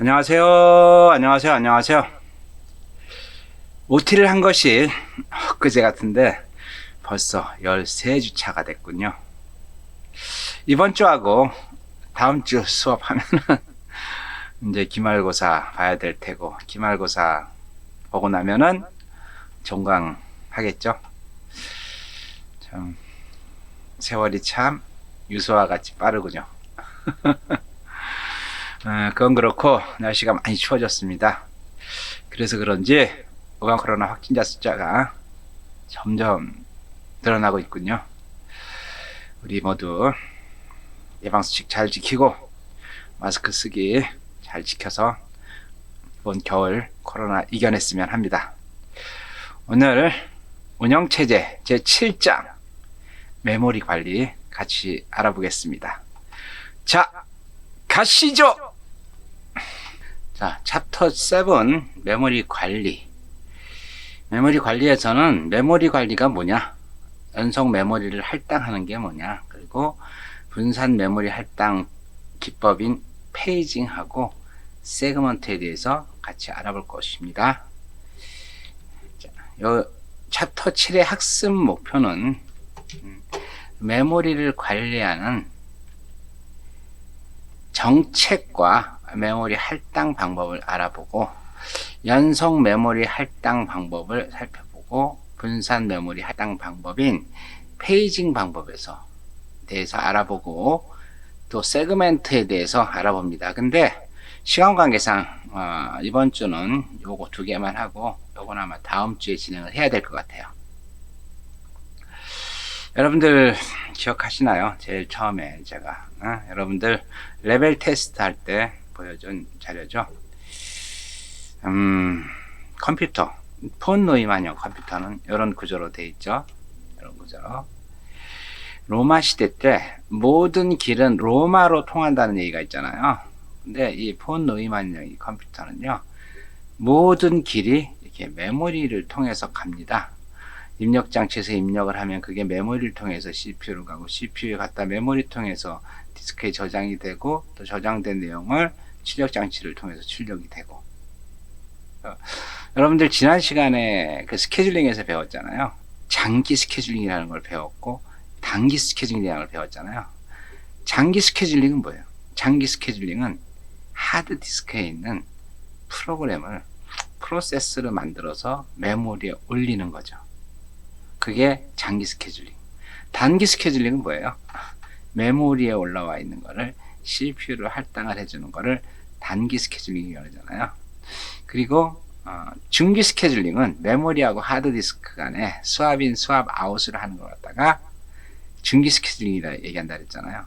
안녕하세요. 안녕하세요. 안녕하세요. OT를 한 것이 엊그제 같은데 벌써 13주차가 됐군요. 이번 주하고 다음 주 수업하면은 이제 기말고사 봐야 될 테고, 기말고사 보고 나면은 종강하겠죠. 참 세월이 참 유서와 같이 빠르군요. 그건 그렇고 날씨가 많이 추워졌습니다. 그래서 그런지 오감 코로나 확진자 숫자가 점점 늘어나고 있군요. 우리 모두 예방수칙 잘 지키고 마스크 쓰기 잘 지켜서 이번 겨울 코로나 이겨냈으면 합니다. 오늘 운영체제 제7장 메모리 관리 같이 알아보겠습니다. 자, 가시죠! 자, 챕터 7 메모리 관리. 메모리 관리에서는 메모리 관리가 뭐냐, 연속 메모리를 할당하는 게 뭐냐, 그리고 분산 메모리 할당 기법인 페이징하고 세그먼트에 대해서 같이 알아볼 것입니다. 자, 요 챕터 7의 학습 목표는 메모리를 관리하는 정책과 메모리 할당 방법을 알아보고, 연속 메모리 할당 방법을 살펴보고, 분산 메모리 할당 방법인 페이징 방법에서 대해서 알아보고, 또 세그멘트에 대해서 알아봅니다. 근데 시간 관계상 이번 주는 요거 두 개만 하고 요건 아마 다음 주에 진행을 해야 될 것 같아요. 여러분들 기억하시나요? 제일 처음에 제가 여러분들 레벨 테스트 할 때 보여준 자료죠. 컴퓨터, 폰 노이만형 컴퓨터는 이런 구조로 되어 있죠. 이런 구조로. 로마 시대 때 모든 길은 로마로 통한다는 얘기가 있잖아요. 근데 이 폰 노이만형 컴퓨터는요, 모든 길이 이렇게 메모리를 통해서 갑니다. 입력 장치에서 입력을 하면 그게 메모리를 통해서 CPU로 가고, CPU에 갔다 메모리 통해서 디스크에 저장이 되고, 또 저장된 내용을 출력 장치를 통해서 출력이 되고. 여러분들 지난 시간에 그 스케줄링에서 배웠잖아요. 장기 스케줄링이라는 걸 배웠고 단기 스케줄링이라는 걸 배웠잖아요. 장기 스케줄링은 뭐예요? 장기 스케줄링은 하드디스크에 있는 프로그램을, 프로세스를 만들어서 메모리에 올리는 거죠. 그게 장기 스케줄링. 단기 스케줄링은 뭐예요? 메모리에 올라와 있는 거를 CPU로 할당을 해주는 거를 단기 스케줄링이라고 하잖아요. 그리고 중기 스케줄링은 메모리하고 하드디스크 간에 스왑인 스왑 아웃을 하는 걸 갖다가 중기 스케줄링이라 얘기한다 그랬잖아요.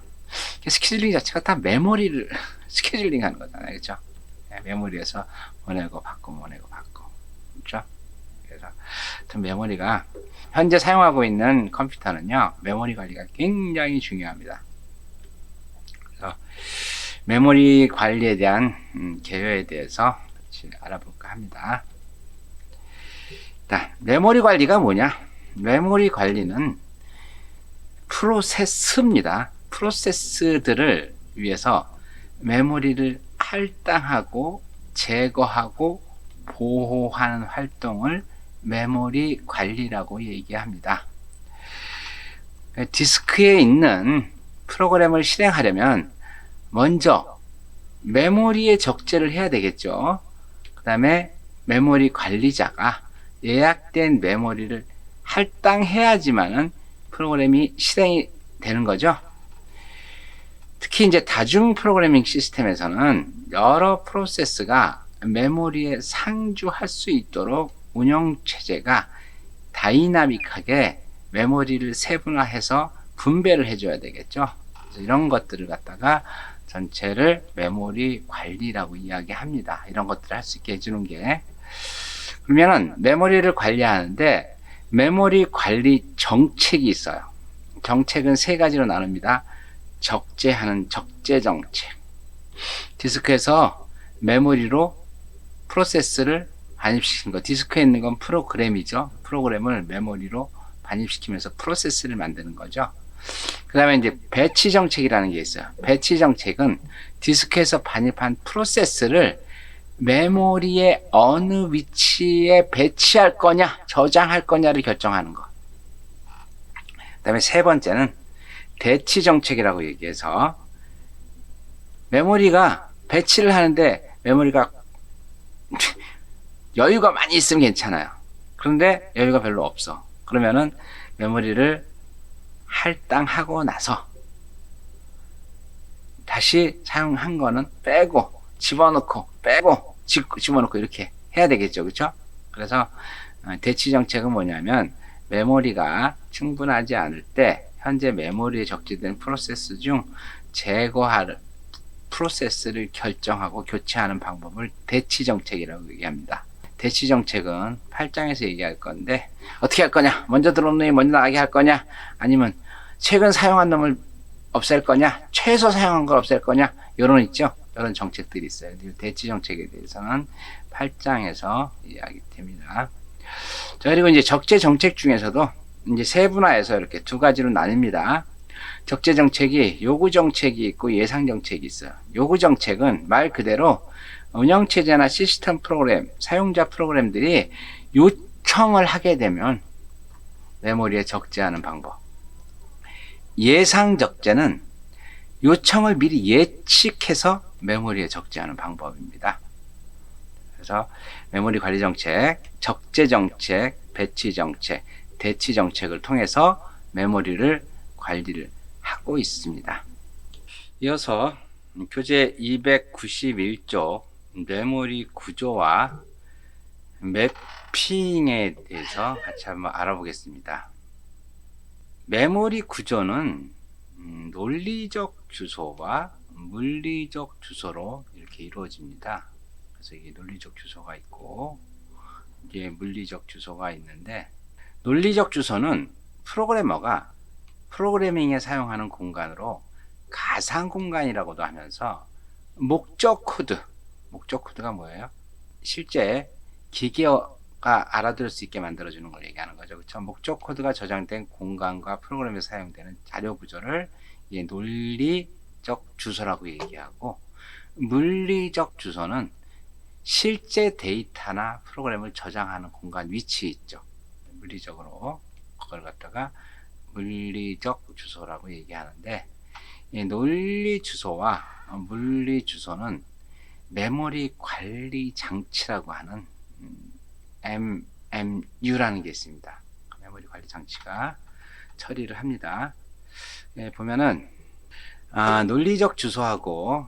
스케줄링 자체가 다 메모리를 스케줄링 하는 거잖아요. 그렇죠? 메모리에서 보내고 받고 보내고 받고. 그렇죠? 그래서 메모리가 현재 사용하고 있는 컴퓨터는요, 메모리 관리가 굉장히 중요합니다. 그래서 메모리 관리에 대한 개요에 대해서 같이 알아볼까 합니다. 자, 메모리 관리가 뭐냐? 메모리 관리는 프로세스입니다. 프로세스들을 위해서 메모리를 할당하고 제거하고 보호하는 활동을 메모리 관리라고 얘기합니다. 디스크에 있는 프로그램을 실행하려면 먼저 메모리에 적재를 해야 되겠죠. 그 다음에 메모리 관리자가 예약된 메모리를 할당해야지만은 프로그램이 실행이 되는 거죠. 특히 이제 다중 프로그래밍 시스템에서는 여러 프로세스가 메모리에 상주할 수 있도록 운영체제가 다이나믹하게 메모리를 세분화해서 분배를 해줘야 되겠죠. 그래서 이런 것들을 갖다가 전체를 메모리 관리라고 이야기합니다. 이런 것들을 할 수 있게 해주는 게. 그러면은 메모리를 관리하는데 메모리 관리 정책이 있어요. 정책은 세 가지로 나눕니다. 적재하는 적재 정책. 디스크에서 메모리로 프로세스를 반입시키는 거. 디스크에 있는 건 프로그램이죠. 프로그램을 메모리로 반입시키면서 프로세스를 만드는 거죠. 그 다음에 이제 배치 정책이라는 게 있어요. 배치 정책은 디스크에서 반입한 프로세스를 메모리의 어느 위치에 배치할 거냐, 저장할 거냐를 결정하는 거. 그 다음에 세 번째는 대치 정책이라고 얘기해서 메모리가 배치를 하는데 메모리가 여유가 많이 있으면 괜찮아요. 그런데 여유가 별로 없어. 그러면은 메모리를 할당하고 나서 다시 사용한 거는 빼고 집어넣고 빼고 집어넣고 이렇게 해야 되겠죠. 그렇죠? 그래서 대치 정책은 뭐냐면 메모리가 충분하지 않을 때 현재 메모리에 적재된 프로세스 중 제거할 프로세스를 결정하고 교체하는 방법을 대치 정책이라고 얘기합니다. 대치 정책은 8장에서 얘기할 건데 어떻게 할 거냐? 먼저 들어온 놈이 먼저 나가게 할 거냐? 아니면 최근 사용한 놈을 없앨 거냐? 최소 사용한 걸 없앨 거냐? 이런 있죠? 이런 정책들이 있어요. 대치 정책에 대해서는 8장에서 이야기됩니다. 자, 그리고 이제 적재 정책 중에서도 이제 세분화해서 이렇게 두 가지로 나뉩니다. 적재 정책이 요구 정책이 있고 예상 정책이 있어요. 요구 정책은 말 그대로 운영체제나 시스템 프로그램, 사용자 프로그램들이 요청을 하게 되면 메모리에 적재하는 방법. 예상 적재는 요청을 미리 예측해서 메모리에 적재하는 방법입니다. 그래서 메모리 관리 정책, 적재 정책, 배치 정책, 대치 정책을 통해서 메모리를 관리를 하고 있습니다. 이어서 교재 291쪽 메모리 구조와 매핑에 대해서 같이 한번 알아보겠습니다. 메모리 구조는 논리적 주소와 물리적 주소로 이렇게 이루어집니다. 그래서 이게 논리적 주소가 있고 이게 물리적 주소가 있는데, 논리적 주소는 프로그래머가 프로그래밍에 사용하는 공간으로 가상 공간이라고도 하면서 목적 코드가 뭐예요? 실제 기계가 알아들을 수 있게 만들어주는 걸 얘기하는 거죠. 그렇죠? 목적 코드가 저장된 공간과 프로그램에 사용되는 자료 구조를 논리적 주소라고 얘기하고, 물리적 주소는 실제 데이터나 프로그램을 저장하는 공간 위치 있죠. 물리적으로 그걸 갖다가 물리적 주소라고 얘기하는데, 이 논리 주소와 물리 주소는 메모리 관리 장치라고 하는 MMU라는 게 있습니다. 메모리 관리 장치가 처리를 합니다. 보면은 논리적 주소하고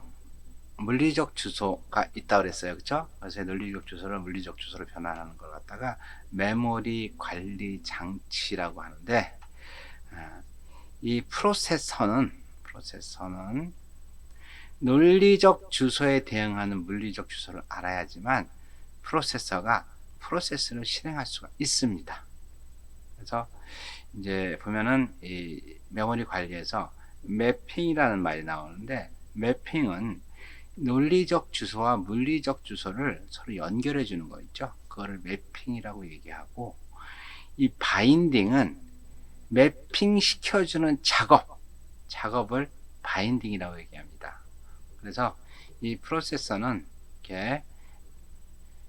물리적 주소가 있다고 그랬어요. 그렇죠? 그래서 논리적 주소를 물리적 주소로 변환하는 걸 갖다가 메모리 관리 장치라고 하는데, 이 프로세서는 논리적 주소에 대응하는 물리적 주소를 알아야지만 프로세서가 프로세스를 실행할 수가 있습니다. 그래서 이제 보면은 이 메모리 관리에서 매핑이라는 말이 나오는데, 매핑은 논리적 주소와 물리적 주소를 서로 연결해 주는 거 있죠. 그거를 매핑이라고 얘기하고, 이 바인딩은 매핑 시켜주는 작업을 바인딩이라고 얘기합니다. 그래서 이 프로세서는 이렇게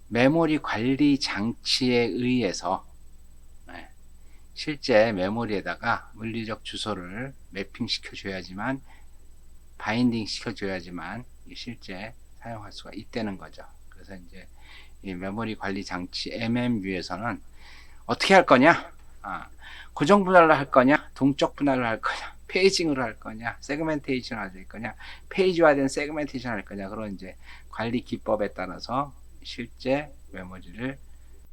메모리 관리 장치에 의해서 실제 메모리에다가 물리적 주소를 매핑 시켜줘야지만, 바인딩 시켜줘야지만 실제 사용할 수가 있다는 거죠. 그래서 이제 이 메모리 관리 장치 MMU에서는 어떻게 할 거냐? 고정 분할을 할 거냐? 동적 분할을 할 거냐? 페이징으로 할 거냐? 세그멘테이션을 할 거냐? 페이지화된 세그멘테이션을 할 거냐? 그런 이제 관리 기법에 따라서 실제 메모리를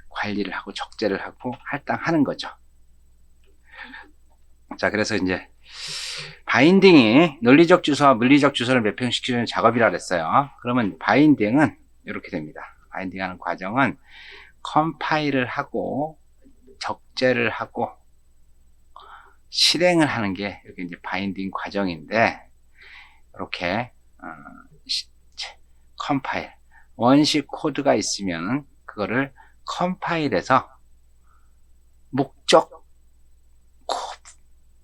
관리를 하고 적재를 하고 할당하는 거죠. 자, 그래서 이제 바인딩이 논리적 주소와 물리적 주소를 매핑시키는 작업이라 그랬어요. 그러면 바인딩은 이렇게 됩니다. 바인딩하는 과정은 컴파일을 하고 적재를 하고 실행을 하는 게 여기 이제 바인딩 과정인데, 이렇게 컴파일, 원식 코드가 있으면 그거를 컴파일해서 목적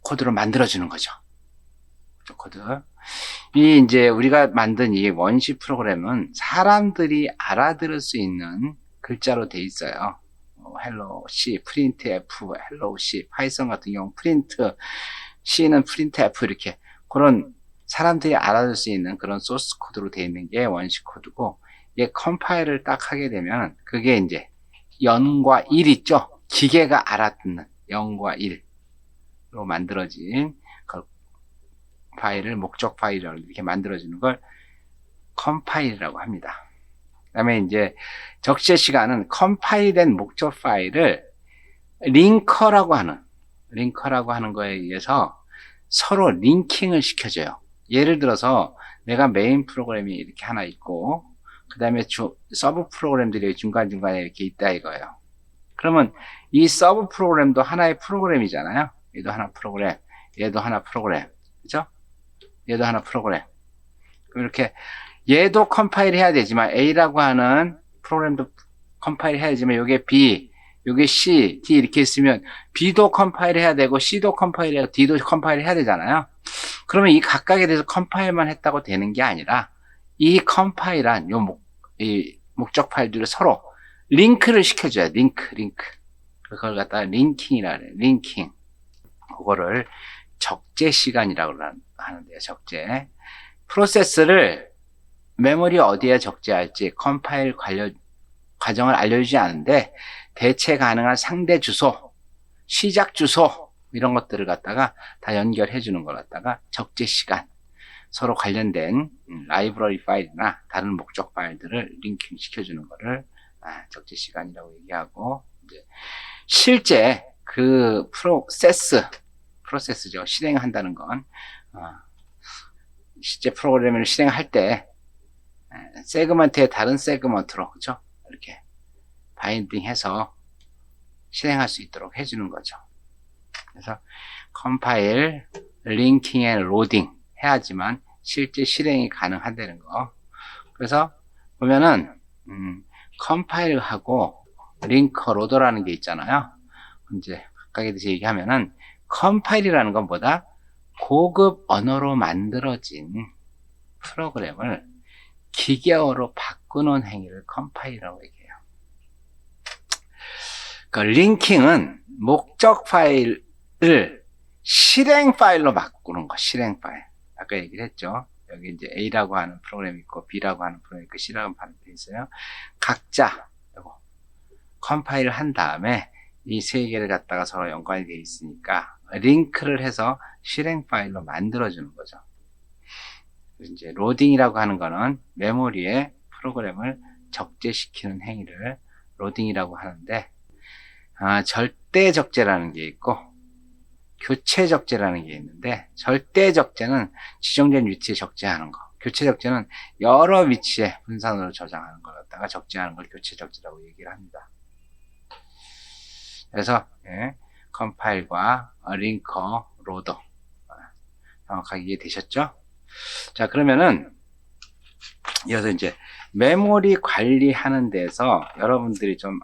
코드로 만들어주는 거죠. 코드. 이 이제 우리가 만든 이 원시 프로그램은 사람들이 알아들을 수 있는 글자로 돼 있어요. 헬로 C, 프린트 F, 헬로 C, 파이썬 같은 경우 프린트 C는 프린트 F 이렇게 그런 사람들이 알아들 수 있는 그런 소스 코드로 되어 있는 게 원시 코드고, 이게 컴파일을 딱 하게 되면 그게 이제 0과 1 있죠. 기계가 알아듣는 0과 1로 만들어진 그 파일을 목적 파일이라고 이렇게 만들어주는 걸 컴파일이라고 합니다. 그 다음에 이제 적재 시간은 컴파일된 목적 파일을 링커라고 하는 거에 의해서 서로 링킹을 시켜줘요. 예를 들어서 내가 메인 프로그램이 이렇게 하나 있고 그 다음에 서브 프로그램들이 중간중간에 이렇게 있다 이거예요. 그러면 이 서브 프로그램도 하나의 프로그램이잖아요. 얘도 하나 프로그램, 얘도 하나 프로그램, 그죠? 얘도 하나 프로그램. 그럼 이렇게 얘도 컴파일 해야 되지만 A라고 하는 프로그램도 컴파일 해야 되지만 요게 B, 요게 C, D 이렇게 있으면 B도 컴파일 해야 되고 C도 컴파일 해야 되고 D도 컴파일 해야 되잖아요. 그러면 이 각각에 대해서 컴파일만 했다고 되는 게 아니라 이 컴파일한 이 목적 파일들을 서로 링크를 시켜줘야 돼. 링크. 그걸 갖다가 링킹이라 그래요. 링킹. 그거를 적재 시간이라고 하는데요. 적재. 프로세스를 메모리 어디에 적재할지 컴파일 과정을 알려주지 않은데 대체 가능한 상대 주소, 시작 주소 이런 것들을 갖다가 다 연결해 주는 걸 갖다가 적재 시간, 서로 관련된 라이브러리 파일이나 다른 목적 파일들을 링킹 시켜주는 거를 적재 시간이라고 얘기하고, 이제 실제 그 프로세스죠. 실행한다는 건 실제 프로그램을 실행할 때 세그먼트에 다른 세그먼트로, 그렇죠? 이렇게 바인딩해서 실행할 수 있도록 해주는 거죠. 그래서 컴파일, 링킹 앤 로딩 해야지만 실제 실행이 가능하다는 거. 그래서 보면은 컴파일을 하고 링커, 로더라는 게 있잖아요. 이제 각각에 대해서 얘기하면은 컴파일이라는 건 뭐다? 고급 언어로 만들어진 프로그램을 기계어로 바꾸는 행위를 컴파일이라고 얘기해요. 그 링킹은 목적 파일을 실행 파일로 바꾸는 거, 실행 파일. 아까 얘기를 했죠. 여기 이제 A라고 하는 프로그램이 있고 B라고 하는 프로그램이 있고 C라고 하는 프로그램이 있어요. 각자 요거 컴파일을 한 다음에 이 세 개를 갖다가 서로 연관이 되어 있으니까 링크를 해서 실행 파일로 만들어주는 거죠. 이제 로딩이라고 하는 거는 메모리에 프로그램을 적재시키는 행위를 로딩이라고 하는데, 절대 적재라는 게 있고 교체 적재라는 게 있는데, 절대 적재는 지정된 위치에 적재하는 거, 교체 적재는 여러 위치에 분산으로 저장하는 걸 갖다가 적재하는 걸 교체 적재라고 얘기를 합니다. 그래서 컴파일과 링커, 로더 정확하게 이해되셨죠? 자, 그러면은 이어서 이제 메모리 관리하는 데서 여러분들이 좀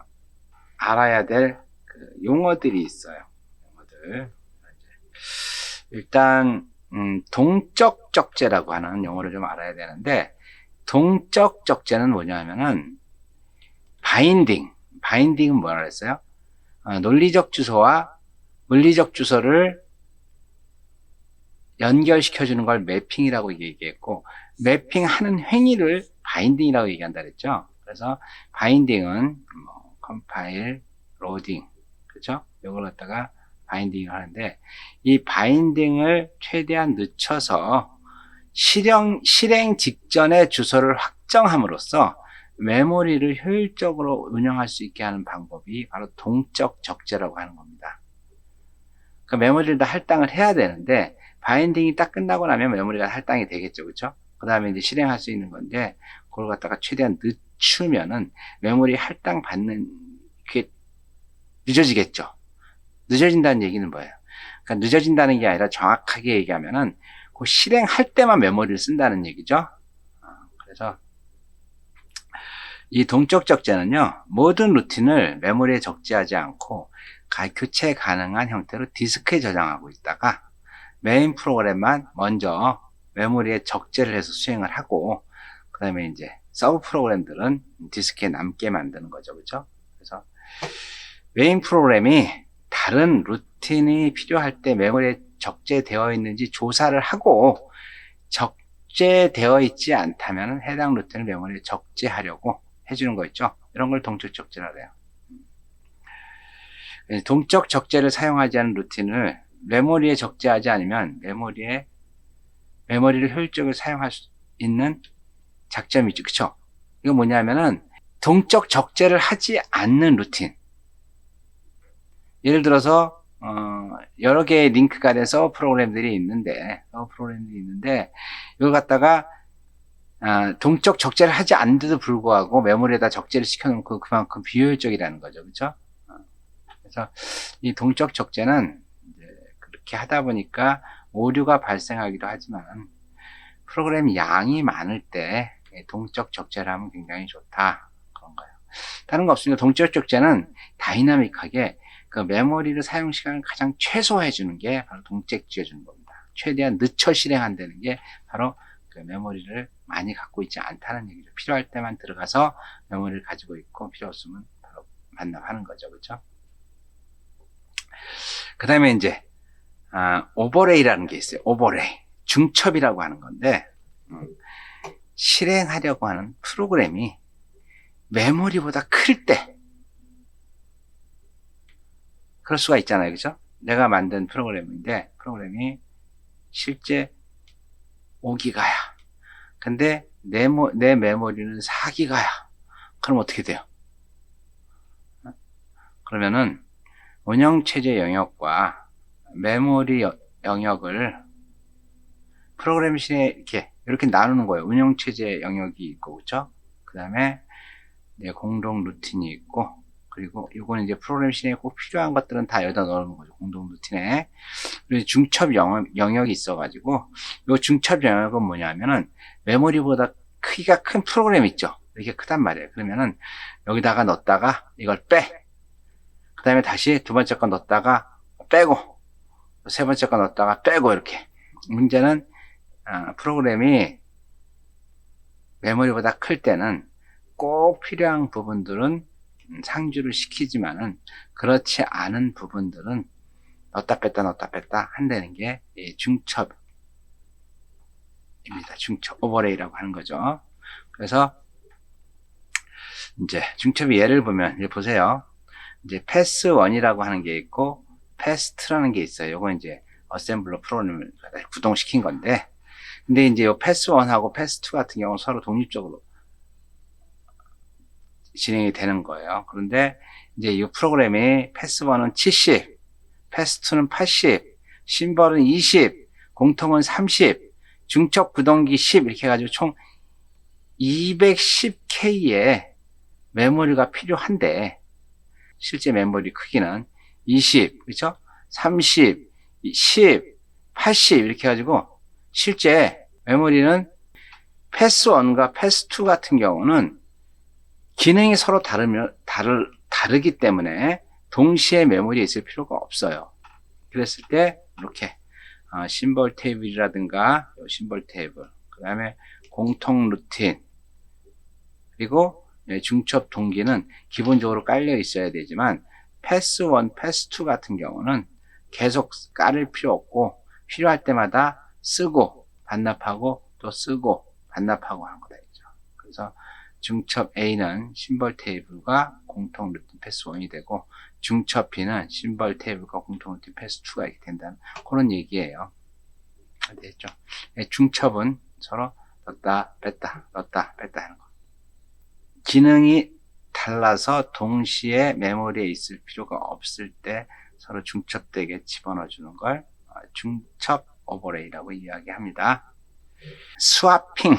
알아야 될 그 용어들이 있어요. 용어들. 일단 동적 적재라고 하는 용어를 좀 알아야 되는데, 동적 적재는 뭐냐면은 바인딩은 뭐라 그랬어요? 논리적 주소와 물리적 주소를 연결시켜주는 걸 매핑이라고 얘기했고, 매핑하는 행위를 바인딩이라고 얘기한다 그랬죠. 그래서 바인딩은 컴파일, 로딩, 그렇죠? 이걸 갖다가 바인딩을 하는데, 이 바인딩을 최대한 늦춰서 실행 직전에 주소를 확정함으로써 메모리를 효율적으로 운영할 수 있게 하는 방법이 바로 동적 적재라고 하는 겁니다. 그 메모리를 다 할당을 해야 되는데, 바인딩이 딱 끝나고 나면 메모리가 할당이 되겠죠. 그렇죠? 그 다음에 이제 실행할 수 있는 건데, 그걸 갖다가 최대한 늦추면은 메모리 할당 받는 게 늦어지겠죠. 늦어진다는 얘기는 뭐예요? 그러니까 늦어진다는 게 아니라 정확하게 얘기하면은 그 실행할 때만 메모리를 쓴다는 얘기죠. 그래서 이 동적 적재는요, 모든 루틴을 메모리에 적재하지 않고 교체 가능한 형태로 디스크에 저장하고 있다가 메인 프로그램만 먼저 메모리에 적재를 해서 수행을 하고, 그 다음에 이제 서브 프로그램들은 디스크에 남게 만드는 거죠. 그죠? 그래서 메인 프로그램이 다른 루틴이 필요할 때 메모리에 적재되어 있는지 조사를 하고, 적재되어 있지 않다면 해당 루틴을 메모리에 적재하려고 해주는 거 있죠. 이런 걸 동적 적재라고 해요. 동적 적재를 사용하지 않은 루틴을 메모리에 적재하지 않으면 메모리를 효율적으로 사용할 수 있는 장점이 있죠. 그쵸? 이거 뭐냐면은 동적 적재를 하지 않는 루틴. 예를 들어서 여러 개의 링크가 된 서버 프로그램들이 있는데 이걸 갖다가 동적 적재를 하지 않는데도 불구하고 메모리에다 적재를 시켜놓으면 그만큼 비효율적이라는 거죠. 그렇죠? 그래서 이 동적 적재는 이제 그렇게 하다 보니까 오류가 발생하기도 하지만 프로그램 양이 많을 때 동적 적재를 하면 굉장히 좋다. 그런 거예요. 다른 거 없습니다. 동적 적재는 다이나믹하게 그 메모리를 사용 시간을 가장 최소화해 주는 게 바로 동적지어 주는 겁니다. 최대한 늦춰 실행한다는 게 바로 그 메모리를 많이 갖고 있지 않다는 얘기죠. 필요할 때만 들어가서 메모리를 가지고 있고 필요 없으면 바로 반납하는 거죠. 그렇죠? 그 다음에 이제 오버레이라는 게 있어요. 오버레이. 중첩이라고 하는 건데 실행하려고 하는 프로그램이 메모리보다 클 때 그럴 수가 있잖아요. 그죠? 내가 만든 프로그램인데 프로그램이 실제 5기가야. 근데 내 메모리는 4기가야. 그럼 어떻게 돼요? 그러면은 운영체제 영역과 메모리 영역을 프로그램 실에 이렇게 나누는 거예요. 운영체제 영역이 있고, 그렇죠? 그 다음에 공동 루틴이 있고, 그리고 이거는 이제 프로그램 실에 꼭 필요한 것들은 다 여기다 넣는 거죠. 공동 루틴에. 그리고 중첩 영역이 있어가지고, 이 중첩 영역은 뭐냐면은 메모리보다 크기가 큰 프로그램 있죠. 이렇게 크단 말이에요. 그러면은 여기다가 넣었다가 이걸 빼. 그 다음에 다시 두 번째 거 넣었다가 빼고, 세 번째 거 넣었다가 빼고, 이렇게. 문제는 프로그램이 메모리보다 클 때는 꼭 필요한 부분들은 상주를 시키지만은 그렇지 않은 부분들은 넣었다 뺐다 한다는 게 중첩입니다. 중첩 오버레이라고 하는 거죠. 그래서 이제 중첩의 예를 보면 이제 보세요. 이제 패스1이라고 하는 게 있고 패스2라는 게 있어요. 이건 이제 어셈블러 프로그램을 구동시킨 건데, 근데 이제 이 패스1하고 패스2 같은 경우는 서로 독립적으로 진행이 되는 거예요. 그런데 이제 이 프로그램이 패스1은 70, 패스2는 80, 심벌은 20, 공통은 30, 중첩 구동기 10 이렇게 해가지고 총 210K의 메모리가 필요한데 실제 메모리 크기는 20, 그렇죠? 30, 10, 80 이렇게 해가지고 실제 메모리는 패스1과 패스2 같은 경우는 기능이 서로 다르기 때문에 동시에 메모리에 있을 필요가 없어요. 그랬을 때 이렇게 심벌 테이블이라든가 심벌 테이블, 그 다음에 공통 루틴, 그리고 중첩 동기는 기본적으로 깔려 있어야 되지만 패스1, 패스2 같은 경우는 계속 깔을 필요 없고 필요할 때마다 쓰고 반납하고 또 쓰고 반납하고 하는 거다. 그래서 중첩 A는 심벌 테이블과 공통 루틴 패스1이 되고 중첩 B는 심벌 테이블과 공통 루틴 패스2가 이렇게 된다는 그런 얘기예요. 됐죠? 중첩은 서로 넣었다 뺐다 하는 거. 기능이 달라서 동시에 메모리에 있을 필요가 없을 때 서로 중첩되게 집어넣어 주는 걸 중첩 오버레이라고 이야기합니다. 스와핑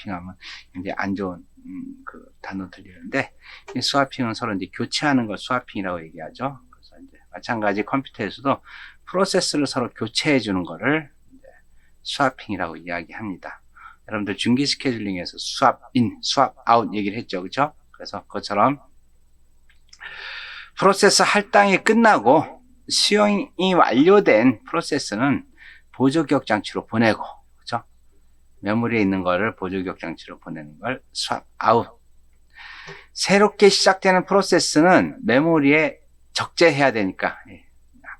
하면 이제 안 좋은 그 단어 들리는데, 이 스와핑은 서로 이제 교체하는 걸 스와핑이라고 얘기하죠. 그래서 이제 마찬가지 컴퓨터에서도 프로세스를 서로 교체해 주는 거를 이제 스와핑이라고 이야기합니다. 여러분들 중기 스케줄링에서 스왑 인, 스왑 아웃 얘기를 했죠. 그렇죠? 그래서 그것처럼 프로세스 할당이 끝나고 수용이 완료된 프로세스는 보조 기억 장치로 보내고, 그렇죠? 메모리에 있는 거를 보조기억 장치로 보내는 걸 swap out. 새롭게 시작되는 프로세스는 메모리에 적재해야 되니까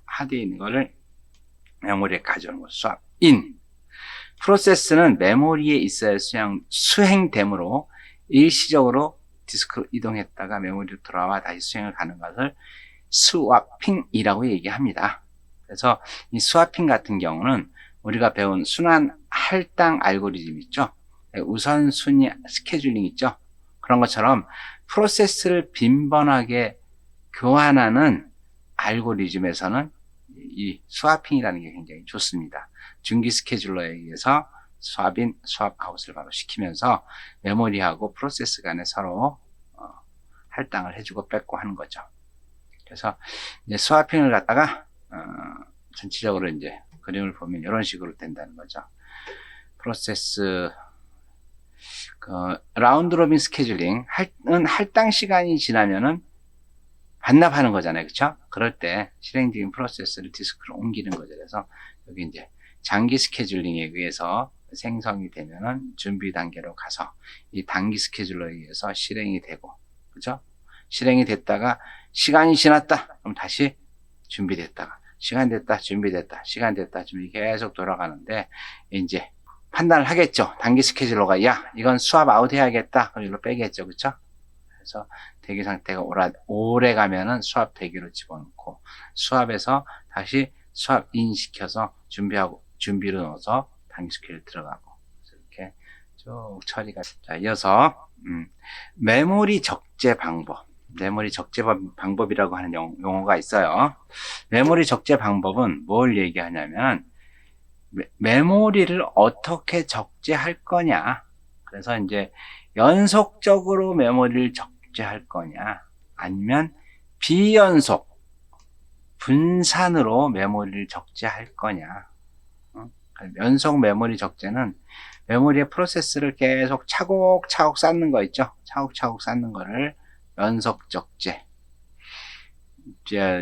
하드에 있는 거를 메모리에 가져오는 거 swap in. 프로세스는 메모리에 있어야 수행되므로 일시적으로 디스크로 이동했다가 메모리로 돌아와 다시 수행을 가는 것을 스와핑이라고 얘기합니다. 그래서 이 스와핑 같은 경우는 우리가 배운 순환 할당 알고리즘 있죠? 우선순위 스케줄링 있죠? 그런 것처럼 프로세스를 빈번하게 교환하는 알고리즘에서는 이 스와핑이라는 게 굉장히 좋습니다. 중기 스케줄러에 의해서 스왑인, 스왑아웃을 바로 시키면서 메모리하고 프로세스 간에 서로 할당을 해주고 뺏고 하는 거죠. 그래서 이제 스와핑을 갖다가 전체적으로 이제 그림을 보면 이런 식으로 된다는 거죠. 프로세스 라운드 로빈 스케줄링은 할당 시간이 지나면은 반납하는 거잖아요, 그렇죠? 그럴 때 실행 중인 프로세스를 디스크로 옮기는 거죠. 그래서 여기 이제 장기 스케줄링에 의해서 생성이 되면은 준비 단계로 가서 이 단기 스케줄러에 의해서 실행이 되고, 그죠? 실행이 됐다가 시간이 지났다. 그럼 다시 준비됐다가 시간 됐다, 준비됐다, 시간 됐다, 준비 계속 돌아가는데 이제 판단을 하겠죠. 단기 스케줄러가 야, 이건 수압 아웃 해야겠다. 그럼 이로 빼겠죠, 그렇죠? 그래서 대기 상태가 오래 가면은 수압 대기로 집어넣고 수압에서 다시 수압 인 시켜서 준비로 넣어서 단기 스케줄 들어가고 이렇게 쭉 처리가. 자, 이어서 메모리 적재 방법. 메모리 적재 방법이라고 하는 용어가 있어요. 메모리 적재 방법은 뭘 얘기하냐면 메모리를 어떻게 적재할 거냐. 그래서 이제 연속적으로 메모리를 적재할 거냐, 아니면 비연속 분산으로 메모리를 적재할 거냐. 연속 메모리 적재는 메모리의 프로세스를 계속 차곡차곡 쌓는 거 있죠. 차곡차곡 쌓는 거를 연속 적재.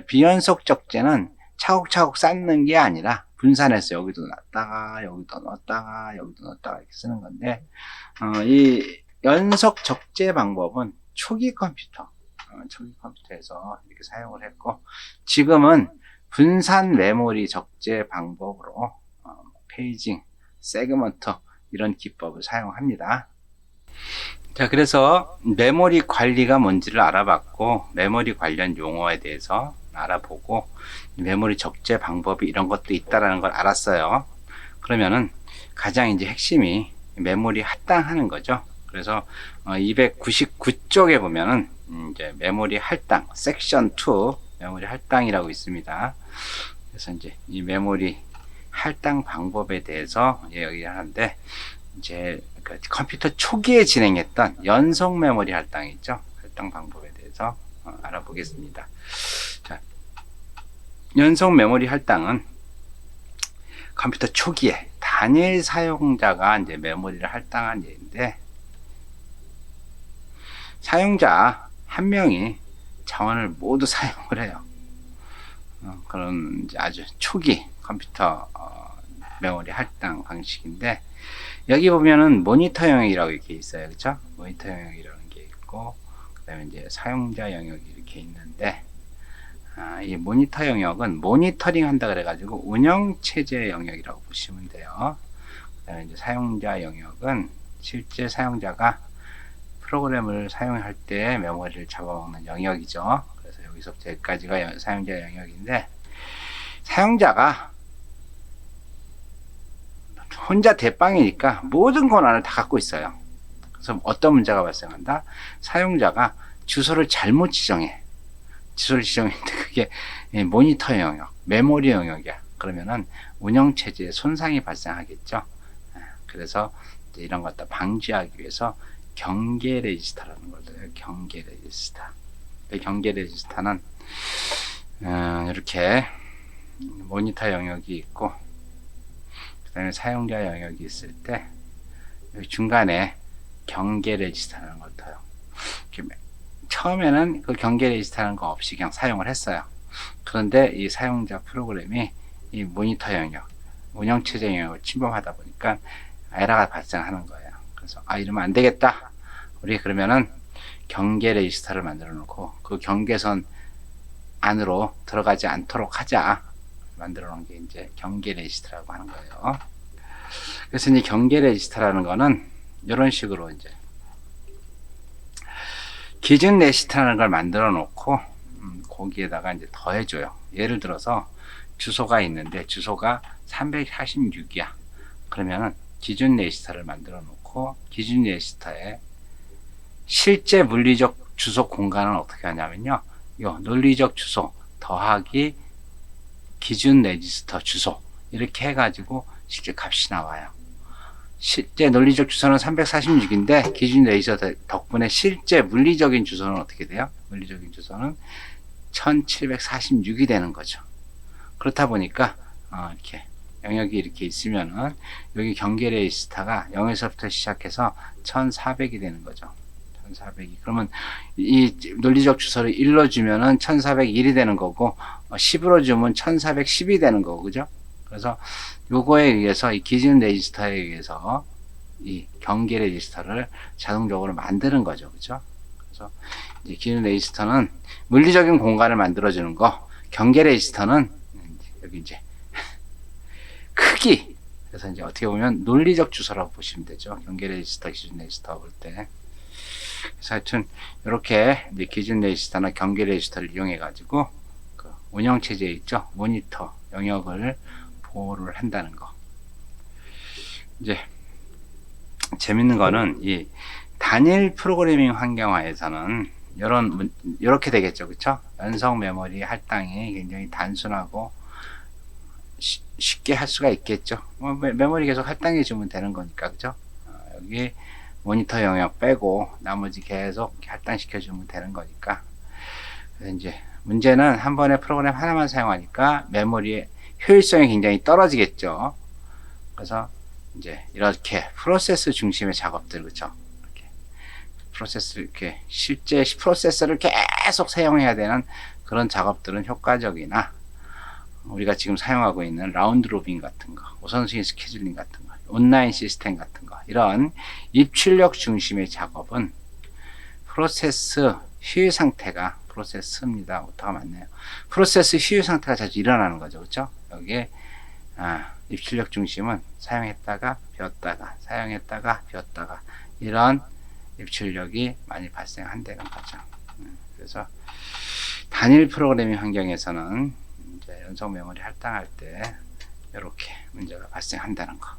비연속 적재는 차곡차곡 쌓는 게 아니라 분산해서 여기도 놨다가 여기도 넣었다가 여기도 넣었다가 이렇게 쓰는 건데, 이 연속 적재 방법은 초기 컴퓨터에서 이렇게 사용을 했고, 지금은 분산 메모리 적재 방법으로 페이징, 세그먼트 이런 기법을 사용합니다. 자, 그래서 메모리 관리가 뭔지를 알아봤고, 메모리 관련 용어에 대해서 알아보고, 메모리 적재 방법이 이런 것도 있다라는 걸 알았어요. 그러면은 가장 이제 핵심이 메모리 할당하는 거죠. 그래서 299쪽에 보면은 이제 메모리 할당 섹션 2 메모리 할당이라고 있습니다. 그래서 이제 이 메모리 할당 방법에 대해서 얘기를 하는데, 이제 컴퓨터 초기에 진행했던 연속 메모리 할당이 있죠. 할당 방법에 대해서 알아보겠습니다. 자, 연속 메모리 할당은 컴퓨터 초기에 단일 사용자가 이제 메모리를 할당한 예인데, 사용자 한 명이 자원을 모두 사용을 해요. 그런 이제 아주 초기 컴퓨터 메모리 할당 방식인데, 여기 보면은 모니터 영역이라고 이렇게 있어요, 그렇죠? 모니터 영역이라는 게 있고, 그다음에 이제 사용자 영역이 이렇게 있는데, 이 모니터 영역은 모니터링 한다 그래가지고 운영 체제 영역이라고 보시면 돼요. 그다음에 이제 사용자 영역은 실제 사용자가 프로그램을 사용할 때 메모리를 잡아먹는 영역이죠. 그래서 여기서부터 여기까지가 사용자 영역인데, 사용자가 혼자 대빵이니까 모든 권한을 다 갖고 있어요. 그래서 어떤 문제가 발생한다? 사용자가 주소를 잘못 지정해. 주소를 지정했는데 그게 모니터 영역, 메모리 영역이야. 그러면은 운영체제에 손상이 발생하겠죠. 그래서 이제 이런 것들 방지하기 위해서 경계 레지스터라는 걸 써요. 경계 레지스터. 경계 레지스터는 이렇게 모니터 영역이 있고, 그 다음에 사용자 영역이 있을 때 여기 중간에 경계 레지스터라는 걸 둬요. 처음에는 그 경계 레지스터라는 거 없이 그냥 사용을 했어요. 그런데 이 사용자 프로그램이 이 모니터 영역, 운영체제 영역을 침범하다 보니까 에러가 발생하는 거예요. 그래서 이러면 안 되겠다. 우리 그러면은 경계 레지스터를 만들어 놓고 그 경계선 안으로 들어가지 않도록 하자. 만들어 놓은 게 이제 경계 레지스터라고 하는 거예요. 그래서 이제 경계 레지스터라는 거는 이런 식으로 이제 기준 레지스터라는 걸 만들어 놓고 거기에다가 이제 더해줘요. 예를 들어서 주소가 있는데 주소가 346이야. 그러면은 기준 레지스터를 만들어 놓고 기준 레지스터에 실제 물리적 주소 공간은 어떻게 하냐면요. 요 논리적 주소 더하기 기준 레지스터 주소 이렇게 해가지고 실제 값이 나와요. 실제 논리적 주소는 346인데 기준 레지스터 덕분에 실제 물리적인 주소는 어떻게 돼요? 물리적인 주소는 1746이 되는 거죠. 그렇다 보니까 이렇게 영역이 이렇게 있으면은 여기 경계 레지스터가 0에서부터 시작해서 1400이 되는 거죠. 1400이. 그러면 이 논리적 주소를 1로 주면은 1401이 되는 거고 10으로 주면 1410이 되는 거고, 그죠? 그래서 요거에 의해서 이 기준 레지스터에 의해서 이 경계 레지스터를 자동적으로 만드는 거죠. 그죠? 그래서 이제 기준 레지스터는 물리적인 공간을 만들어 주는 거, 경계 레지스터는 여기 이제 크기. 그래서 이제 어떻게 보면 논리적 주소라고 보시면 되죠. 경계 레지스터, 기준 레지스터 볼 때. 그래서 하여튼 이렇게 이제 기준 레지스터나 경계 레지스터를 이용해 가지고 그 운영 체제에 있죠. 모니터 영역을 보호를 한다는 거. 이제 재밌는 거는 이 단일 프로그래밍 환경화에서는 이렇게 되겠죠. 그쵸? 연속 메모리 할당이 굉장히 단순하고 쉽게 할 수가 있겠죠. 메모리 계속 할당해 주면 되는 거니까. 그죠? 여기 모니터 영역 빼고 나머지 계속 할당시켜 주면 되는 거니까. 그래서 이제 문제는 한 번에 프로그램 하나만 사용하니까 메모리의 효율성이 굉장히 떨어지겠죠. 그래서 이제 이렇게 프로세스 중심의 작업들, 그렇죠? 이렇게 프로세스, 이렇게 실제 프로세서를 계속 사용해야 되는 그런 작업들은 효과적이나 우리가 지금 사용하고 있는 라운드 로빈 같은 거, 우선순위 스케줄링 같은 거, 온라인 시스템 같은 거, 이런 입출력 중심의 작업은 프로세스 휴유 상태가, 프로세스입니다. 오타가 맞네요. 프로세스 휴유 상태가 자주 일어나는 거죠. 그렇죠? 여기에 입출력 중심은 사용했다가 비웠다가 사용했다가 비웠다가 이런 입출력이 많이 발생한다는 거죠. 그래서 단일 프로그래밍 환경에서는 이제 연속 메모리 할당할 때 이렇게 문제가 발생한다는 거.